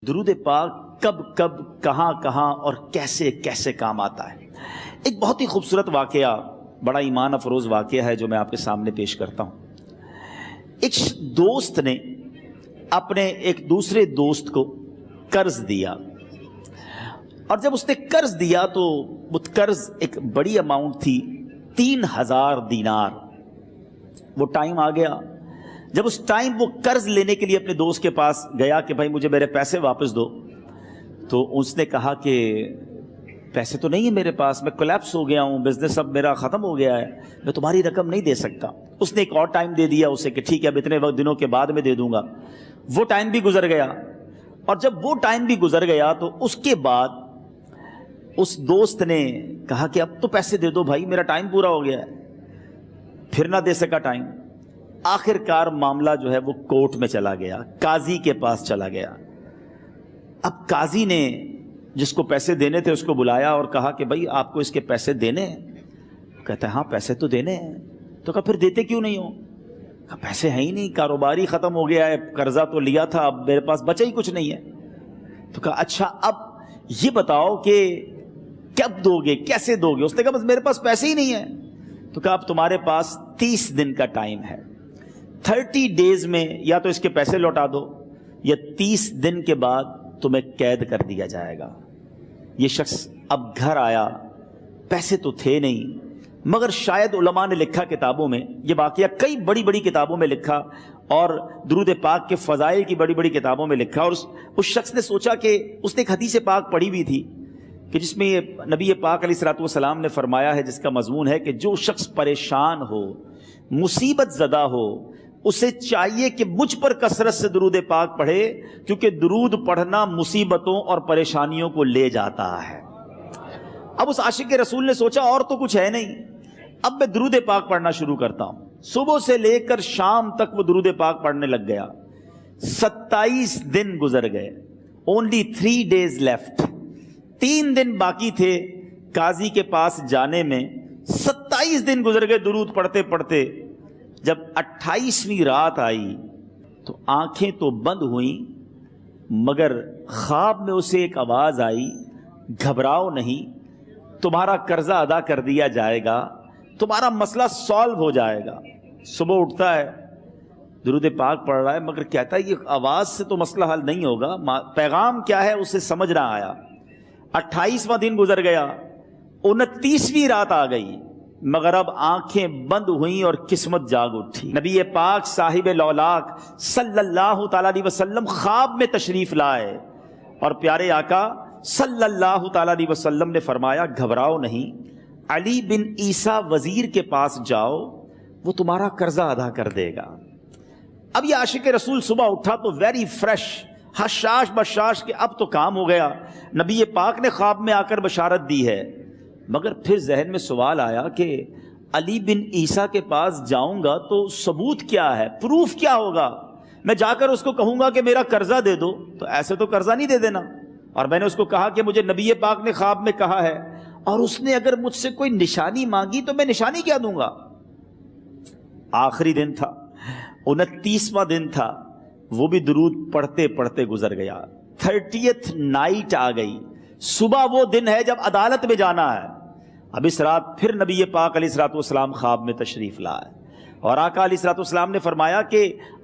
درود پاک کب کب کہاں کہاں اور کیسے کیسے کام آتا ہے. ایک بہت ہی خوبصورت واقعہ، بڑا ایمان افروز واقعہ ہے جو میں آپ کے سامنے پیش کرتا ہوں. ایک دوست نے اپنے ایک دوسرے دوست کو قرض دیا، اور جب اس نے قرض دیا تو وہ قرض ایک بڑی اماؤنٹ تھی، 3000 دینار. وہ ٹائم آ گیا جب اس ٹائم وہ قرض لینے کے لیے اپنے دوست کے پاس گیا کہ بھائی مجھے میرے پیسے واپس دو. تو اس نے کہا کہ پیسے تو نہیں ہے میرے پاس، میں کولیپس ہو گیا ہوں، بزنس اب میرا ختم ہو گیا ہے، میں تمہاری رقم نہیں دے سکتا. اس نے ایک اور ٹائم دے دیا اسے کہ ٹھیک ہے اب اتنے دنوں کے بعد میں دے دوں گا. وہ ٹائم بھی گزر گیا، اور جب وہ ٹائم بھی گزر گیا تو اس کے بعد اس دوست نے کہا کہ اب تو پیسے دے دو بھائی، میرا ٹائم پورا ہو گیا ہے. پھر نہ دے سکا ٹائم. آخر کار معاملہ جو ہے وہ کورٹ میں چلا گیا، قاضی کے پاس چلا گیا. اب قاضی نے جس کو پیسے دینے تھے اس کو بلایا اور کہا کہ بھائی آپ کو اس کے پیسے دینے ہیں؟ کہتا ہے ہاں پیسے تو دینے ہیں. تو کہا پھر دیتے کیوں نہیں ہو؟ کہا پیسے ہیں ہی نہیں، کاروبار ہی ختم ہو گیا ہے، قرضہ تو لیا تھا اب میرے پاس بچا ہی کچھ نہیں ہے. تو کہا اچھا اب یہ بتاؤ کہ کب دو گے، کیسے دو گے؟ اس نے کہا بس میرے پاس پیسے ہی نہیں ہیں. تو کہا اب تمہارے پاس 30 دن کا ٹائم ہے، 30 ڈیز میں یا تو اس کے پیسے لوٹا دو یا 30 دن کے بعد تمہیں قید کر دیا جائے گا. یہ شخص اب گھر آیا، پیسے تو تھے نہیں، مگر شاید علماء نے لکھا کتابوں میں، یہ واقعہ کئی بڑی بڑی کتابوں میں لکھا اور درود پاک کے فضائل کی بڑی بڑی کتابوں میں لکھا. اور اس شخص نے سوچا کہ اس نے ایک حدیث پاک پڑھی ہوئی تھی کہ جس میں یہ نبی پاک علیہ الصلوۃ والسلام نے فرمایا ہے، جس کا مضمون ہے کہ جو شخص پریشان ہو، مصیبت زدہ ہو، اسے چاہیے کہ مجھ پر کثرت سے درود پاک پڑھے، کیونکہ درود پڑھنا مصیبتوں اور پریشانیوں کو لے جاتا ہے. اب اس عاشق رسول نے سوچا اور تو کچھ ہے نہیں، اب میں درود پاک پڑھنا شروع کرتا ہوں. صبح سے لے کر شام تک وہ درود پاک پڑھنے لگ گیا. 27 دن گزر گئے، only 3 days left. 3 دن باقی تھے قاضی کے پاس جانے میں. 27 دن گزر گئے درود پڑھتے پڑھتے. جب 28ویں رات آئی تو آنکھیں تو بند ہوئیں، مگر خواب میں اسے ایک آواز آئی، گھبراؤ نہیں، تمہارا قرضہ ادا کر دیا جائے گا، تمہارا مسئلہ سالو ہو جائے گا. صبح اٹھتا ہے، درود پاک پڑھ رہا ہے، مگر کہتا ہے یہ آواز سے تو مسئلہ حل نہیں ہوگا، پیغام کیا ہے اسے سمجھ نہ آیا. 28واں دن گزر گیا، 29ویں رات آ گئی، مگر اب آنکھیں بند ہوئیں اور قسمت جاگ اٹھی. نبی پاک صاحب لولاک صلی اللہ تعالی علیہ وسلم خواب میں تشریف لائے اور پیارے آقا صلی اللہ تعالی علیہ وسلم نے فرمایا گھبراؤ نہیں، علی بن عیسیٰ وزیر کے پاس جاؤ، وہ تمہارا قرضہ ادا کر دے گا. اب یہ عاشق رسول صبح اٹھا تو ویری فریش، حشاش بشاش کہ اب تو کام ہو گیا، نبی پاک نے خواب میں آ کر بشارت دی ہے. مگر پھر ذہن میں سوال آیا کہ علی بن عیسیٰ کے پاس جاؤں گا تو ثبوت کیا ہے، پروف کیا ہوگا؟ میں جا کر اس کو کہوں گا کہ میرا قرضہ دے دو تو ایسے تو قرضہ نہیں دے دینا. اور میں نے اس کو کہا کہ مجھے نبی پاک نے خواب میں کہا ہے، اور اس نے اگر مجھ سے کوئی نشانی مانگی تو میں نشانی کیا دوں گا؟ آخری دن تھا، 29واں دن تھا، وہ بھی درود پڑھتے پڑھتے گزر گیا. 30th نائٹ آ گئی، صبح وہ دن ہے جب عدالت میں جانا ہے. اب اس رات پھر نبی پاک علیہ الصلوۃ والسلام خواب میں تشریف لائے اور آقا علیہ الصلوۃ والسلام نے فرمایا کہ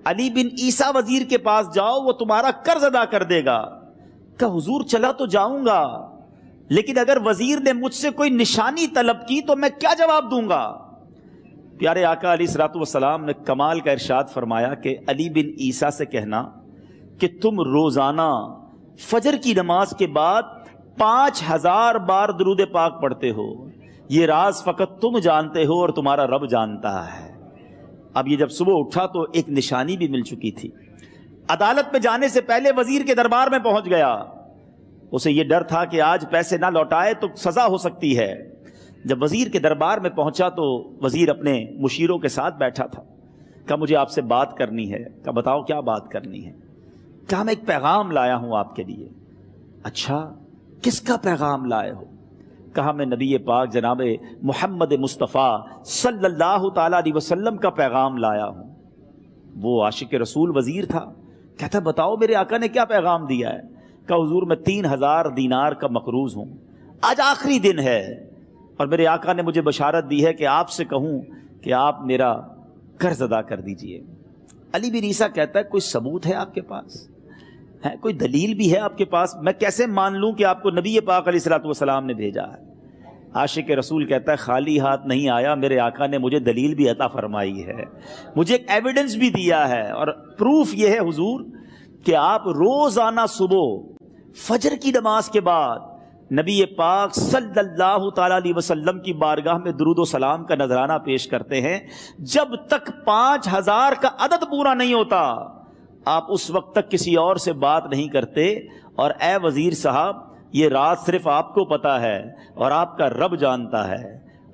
علی بن عیسیٰ وزیر کے پاس جاؤ، وہ تمہارا قرض ادا کر دے گا. کہ حضور چلا تو جاؤں گا، لیکن اگر وزیر نے مجھ سے کوئی نشانی طلب کی تو میں کیا جواب دوں گا؟ پیارے آقا علیہ الصلوۃ والسلام نے کمال کا ارشاد فرمایا کہ علی بن عیسیٰ سے کہنا کہ تم روزانہ فجر کی نماز کے بعد 5000 بار درود پاک پڑھتے ہو، یہ راز فقط تم جانتے ہو اور تمہارا رب جانتا ہے. اب یہ جب صبح اٹھا تو ایک نشانی بھی مل چکی تھی. عدالت میں جانے سے پہلے وزیر کے دربار میں پہنچ گیا. اسے یہ ڈر تھا کہ آج پیسے نہ لوٹائے تو سزا ہو سکتی ہے. جب وزیر کے دربار میں پہنچا تو وزیر اپنے مشیروں کے ساتھ بیٹھا تھا. کہا مجھے آپ سے بات کرنی ہے. کہا بتاؤ کیا بات کرنی ہے؟ کہا میں ایک پیغام لایا ہوں آپ کے لیے. اچھا کس کا پیغام لائے ہو؟ کہا میں نبی پاک جناب محمد مصطفیٰ صلی اللہ تعالی علیہ وسلم کا پیغام لایا ہوں. وہ عاشق رسول وزیر تھا. کہتا بتاؤ میرے آقا نے کیا پیغام دیا ہے؟ کہ حضور میں 3000 دینار کا مقروض ہوں، آج آخری دن ہے اور میرے آقا نے مجھے بشارت دی ہے کہ آپ سے کہوں کہ آپ میرا قرض ادا کر دیجئے۔ علی بن عیسیٰ کہتا ہے کوئی ثبوت ہے آپ کے پاس؟ ہے کوئی دلیل بھی ہے آپ کے پاس؟ میں کیسے مان لوں کہ آپ کو نبی پاک علیہ الصلوۃ والسلام نے بھیجا ہے؟ عاشق رسول کہتا ہے خالی ہاتھ نہیں آیا، میرے آقا نے مجھے دلیل بھی عطا فرمائی ہے، مجھے ایک ایویڈنس بھی دیا ہے، اور پروف یہ ہے حضور کہ آپ روزانہ صبح فجر کی نماز کے بعد نبی پاک صلی اللہ تعالی علیہ وسلم کی بارگاہ میں درود و سلام کا نذرانہ پیش کرتے ہیں۔ جب تک 5000 کا عدد پورا نہیں ہوتا آپ اس وقت تک کسی اور سے بات نہیں کرتے، اور اے وزیر صاحب یہ رات صرف آپ کو پتا ہے اور آپ کا رب جانتا ہے۔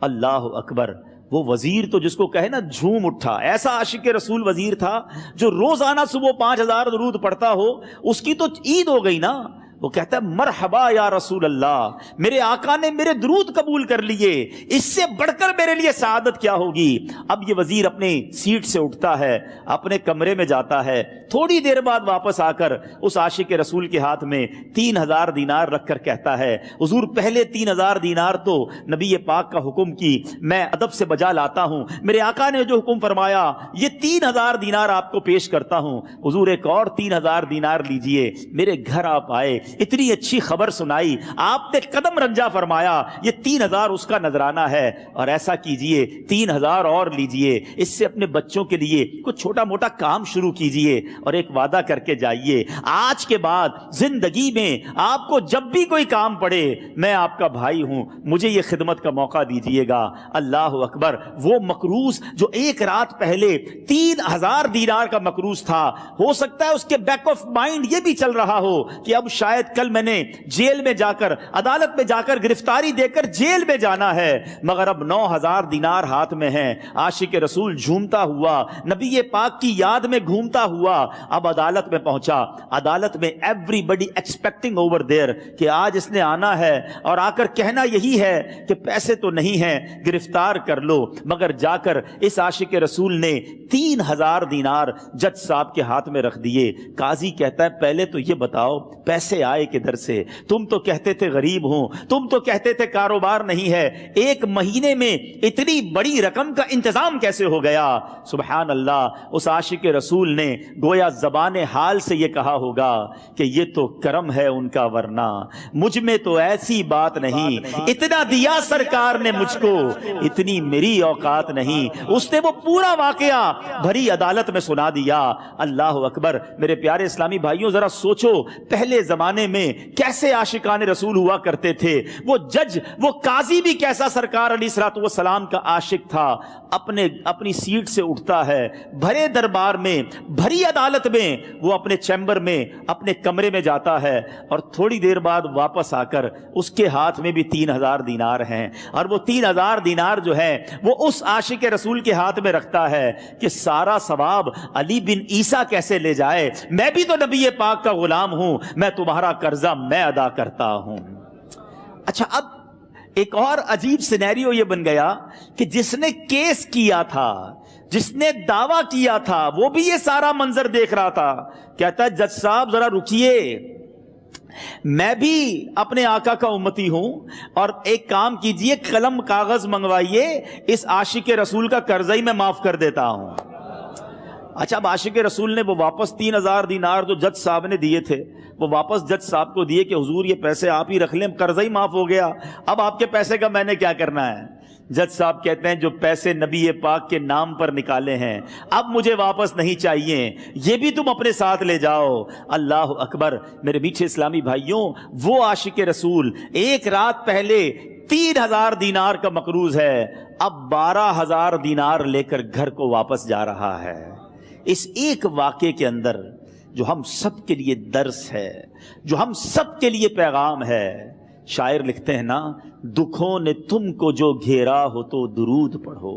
اللہ اکبر۔ وہ وزیر تو جس کو کہے نا جھوم اٹھا، ایسا عاشق رسول وزیر تھا جو روزانہ صبح 5000 درود پڑھتا ہو، اس کی تو عید ہو گئی نا۔ وہ کہتا ہے مرحبا یا رسول اللہ، میرے آقا نے میرے درود قبول کر لیے، اس سے بڑھ کر میرے لیے سعادت کیا ہوگی۔ اب یہ وزیر اپنی سیٹ سے اٹھتا ہے، اپنے کمرے میں جاتا ہے، تھوڑی دیر بعد واپس آ کر اس عاشق رسول کے ہاتھ میں 3000 دینار رکھ کر کہتا ہے حضور پہلے 3000 دینار تو نبی پاک کا حکم کی میں ادب سے بجا لاتا ہوں، میرے آقا نے جو حکم فرمایا یہ 3000 دینار آپ کو پیش کرتا ہوں، حضور ایک اور 3000 دینار لیجئے۔ میرے گھر آپ آئے، اتنی اچھی خبر سنائی، آپ نے قدم رنجا فرمایا، یہ 3000 اس کا نذرانہ ہے، اور ایسا کیجئے 3000 اور لیجئے، اس سے اپنے بچوں کے لیے کچھ چھوٹا موٹا کام شروع کیجئے اور ایک وعدہ کر کے جائیے، آج کے بعد زندگی میں آپ کو جب بھی کوئی کام پڑے میں آپ کا بھائی ہوں، مجھے یہ خدمت کا موقع دیجئے گا۔ اللہ اکبر۔ وہ مقروض جو ایک رات پہلے 3000 دینار کا مقروض تھا، ہو سکتا ہے اس کے بیک آف مائنڈ یہ بھی چل رہا ہو کہ اب شاید کل میں نے جیل میں جا کر، عدالت میں جا کر گرفتاری دے کر جیل میں جانا ہے، مگر اب 9000 دینار ہاتھ میں ہیں۔ عاشق رسول جھومتا ہوا نبی پاک کی یاد میں گھومتا ہوا اب عدالت میں پہنچا۔ عدالت میں everybody expecting over there کہ آج اس نے آنا ہے اور آ کر کہنا یہی ہے کہ پیسے تو نہیں ہیں، گرفتار کر لو، مگر جا کر اس عاشق رسول نے 3000 دینار جج صاحب کے ہاتھ میں رکھ دیے۔ قاضی کہتا ہے پہلے تو یہ بتاؤ پیسے آئے کدھر سے؟ تم تو کہتے تھے غریب ہوں، تم تو کہتے تھے کاروبار نہیں ہے، ایک مہینے میں اتنی بڑی رقم کا انتظام کیسے ہو گیا؟ سبحان اللہ۔ اس عاشق رسول نے گویا زبان حال سے یہ کہا ہوگا کہ یہ تو کرم ہے ان کا، ورنہ مجھ میں تو ایسی بات نہیں، اتنا دیا سرکار نے مجھ کو، اتنی میری اوقات نہیں۔ اس نے وہ پورا واقعہ بھری عدالت میں سنا دیا۔ اللہ اکبر۔ میرے پیارے اسلامی بھائیوں ذرا سوچو پہلے زمانے میں کیسے عاشقان رسول ہوا کرتے تھے، وہ جج، وہ قاضی بھی کیسا سرکار علیہ الصلوۃ والسلام کا عاشق تھا۔ اپنی سیٹ سے اٹھتا ہے، بھرے دربار میں، بھری عدالت میں، وہ اپنے چیمبر میں، اپنے کمرے میں جاتا ہے، اور تھوڑی دیر بعد واپس آ کر اس کے ہاتھ میں بھی 3000 دینار ہیں، اور وہ 3000 دینار جو ہے وہ اس عاشق رسول کے ہاتھ میں رکھتا ہے کہ سارا ثواب علی بن عیسیٰ کیسے لے جائے، میں بھی تو نبی پاک کا غلام ہوں، میں تمہارا قرضہ میں ادا کرتا ہوں۔ اچھا، اب ایک اور عجیب سینیریو یہ بن گیا کہ جس نے کیس کیا تھا، جس نے دعویٰ کیا تھا، وہ بھی یہ سارا منظر دیکھ رہا تھا۔ کہتا ہے جج صاحب ذرا رکیے، میں بھی اپنے آقا کا امتی ہوں، اور ایک کام کیجئے، قلم کاغذ منگوائیے، اس عاشق رسول کا قرضہ ہی میں معاف کر دیتا ہوں۔ اچھا، اب عاشق رسول نے وہ واپس 3000 دینار جو جج صاحب نے دیے تھے وہ واپس جج صاحب کو دیے کہ حضور یہ پیسے آپ ہی رکھ لیں، قرضہ ہی معاف ہو گیا، اب آپ کے پیسے کا میں نے کیا کرنا ہے؟ جج صاحب کہتے ہیں جو پیسے نبی پاک کے نام پر نکالے ہیں اب مجھے واپس نہیں چاہیے، یہ بھی تم اپنے ساتھ لے جاؤ۔ اللہ اکبر۔ میرے میٹھے اسلامی بھائیوں، وہ عاشق رسول ایک رات پہلے 3000 دینار کا مقروض ہے، اب 12000 دینار لے کر گھر کو واپس جا رہا ہے۔ اس ایک واقعے کے اندر جو ہم سب کے لیے درس ہے، جو ہم سب کے لیے پیغام ہے، شاعر لکھتے ہیں نا، دکھوں نے تم کو جو گھیرا ہو تو درود پڑھو،